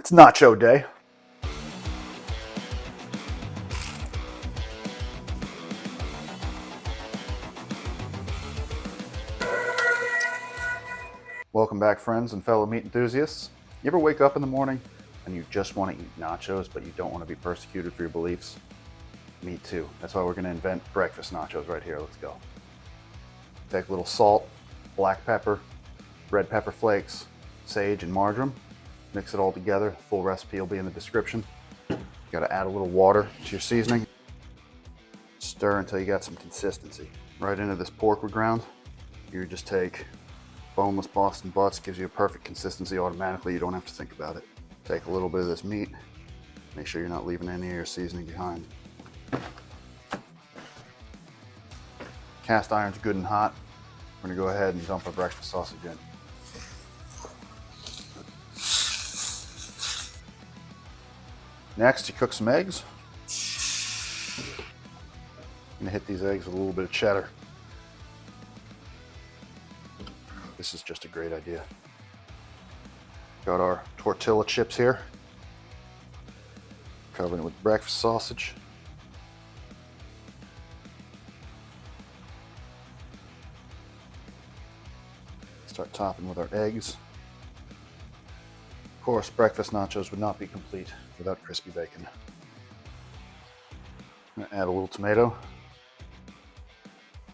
It's nacho day. Welcome back, friends and fellow meat enthusiasts. You ever wake up in the morning and you just want to eat nachos, but you don't want to be persecuted for your beliefs? Me too. That's why we're going to invent breakfast nachos right here. Let's go. Take a little salt, black pepper, red pepper flakes, sage, and marjoram. Mix it all together. The full recipe will be in the description. You got to add a little water to your seasoning. Stir until you got some consistency. Right into this pork we ground. You just take boneless Boston butts, gives you a perfect consistency automatically. You don't have to think about it. Take a little bit of this meat. Make sure you're not leaving any of your seasoning behind. Cast iron's good and hot. We're gonna go ahead and dump our breakfast sausage in. Next, you cook some eggs. I'm gonna hit these eggs with a little bit of cheddar. This is just a great idea. Got our tortilla chips here. Covering it with breakfast sausage. Start topping with our eggs. Of course, breakfast nachos would not be complete without crispy bacon. I'm gonna add a little tomato.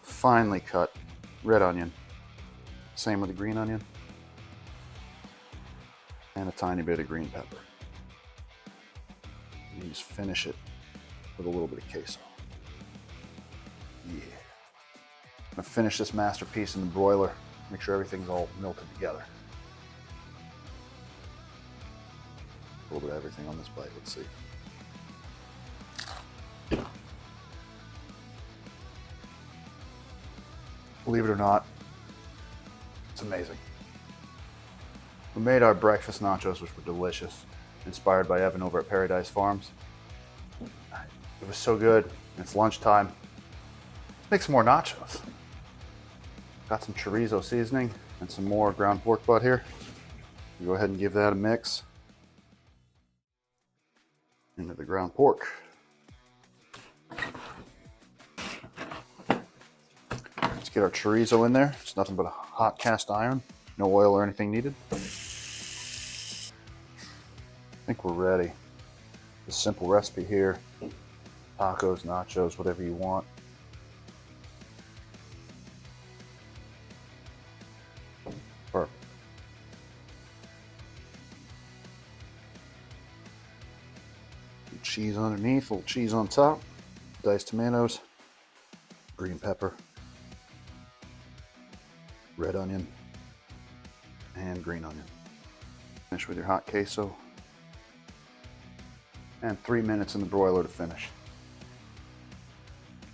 Finely cut red onion. Same with the green onion. And a tiny bit of green pepper. And you just finish it with a little bit of queso. Yeah. I'm gonna finish this masterpiece in the broiler. Make sure everything's all melted together. A little bit of everything on this bite, let's see. Believe it or not, it's amazing. We made our breakfast nachos, which were delicious, inspired by Evan over at Paradise Farms. It was so good. It's lunchtime. Let's make some more nachos. Got some chorizo seasoning and some more ground pork butt here. We'll go ahead and give that a mix into the ground pork. Let's get our chorizo in there. It's nothing but a hot cast iron. No oil or anything needed. I think we're ready. This simple recipe here. Tacos, nachos, whatever you want. Perfect. Cheese underneath, a little cheese on top, diced tomatoes, green pepper, red onion, and green onion. Finish with your hot queso. And 3 minutes in the broiler to finish.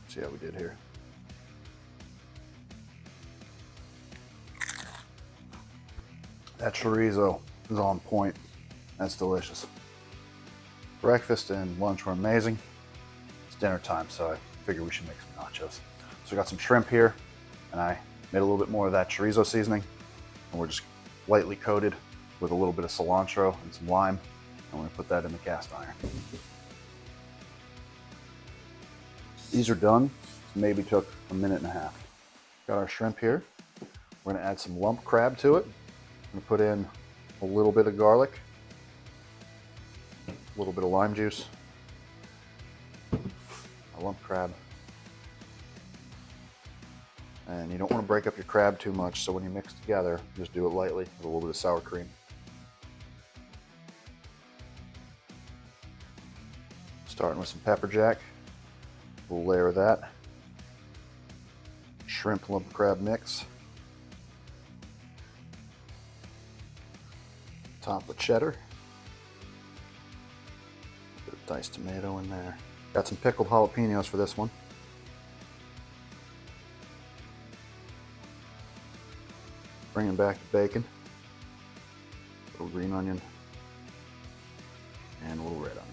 See how we did here. That chorizo is on point. That's delicious. Breakfast and lunch were amazing. It's dinner time, so I figured we should make some nachos. So we got some shrimp here, and I made a little bit more of that chorizo seasoning, and we're just lightly coated with a little bit of cilantro and some lime, and we're gonna put that in the cast iron. These are done. Maybe took a minute and a half. Got our shrimp here. We're gonna add some lump crab to it. I'm gonna put in a little bit of garlic, a little bit of lime juice, a lump crab. And you don't want to break up your crab too much, so when you mix together, just do it lightly with a little bit of sour cream. Starting with some pepper jack, a little layer of that. Shrimp lump crab mix. Top with cheddar. Bit of diced tomato in there. Got some pickled jalapeños for this one. Bringing back the bacon. A little green onion. And a little red onion.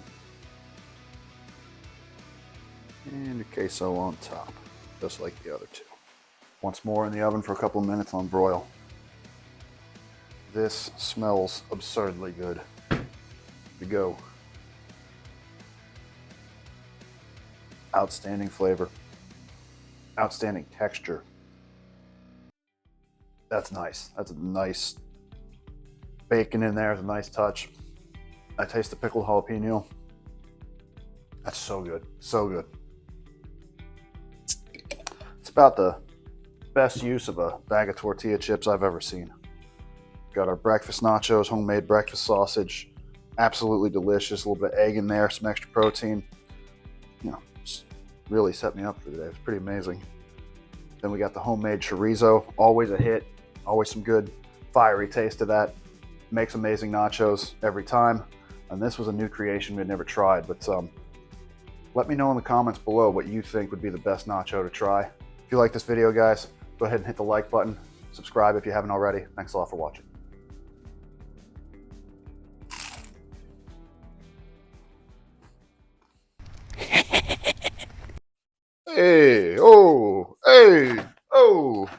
And a queso on top, just like the other two. Once more in the oven for a couple of minutes on broil. This smells absurdly good. To go. Outstanding flavor. Outstanding texture. That's nice. That's a nice bacon in there. It's a nice touch. I taste the pickled jalapeno. That's so good. So good. It's about the best use of a bag of tortilla chips I've ever seen. Got our breakfast nachos, homemade breakfast sausage. Absolutely delicious. A little bit of egg in there, some extra protein. You know, just really set me up for the day. It was pretty amazing. Then we got the homemade chorizo. Always a hit. Always some good fiery taste to that. Makes amazing nachos every time. And this was a new creation we had never tried. But let me know in the comments below what you think would be the best nacho to try. If you like this video, guys, go ahead and hit the like button. Subscribe if you haven't already. Thanks a lot for watching. Hey, oh, hey, oh.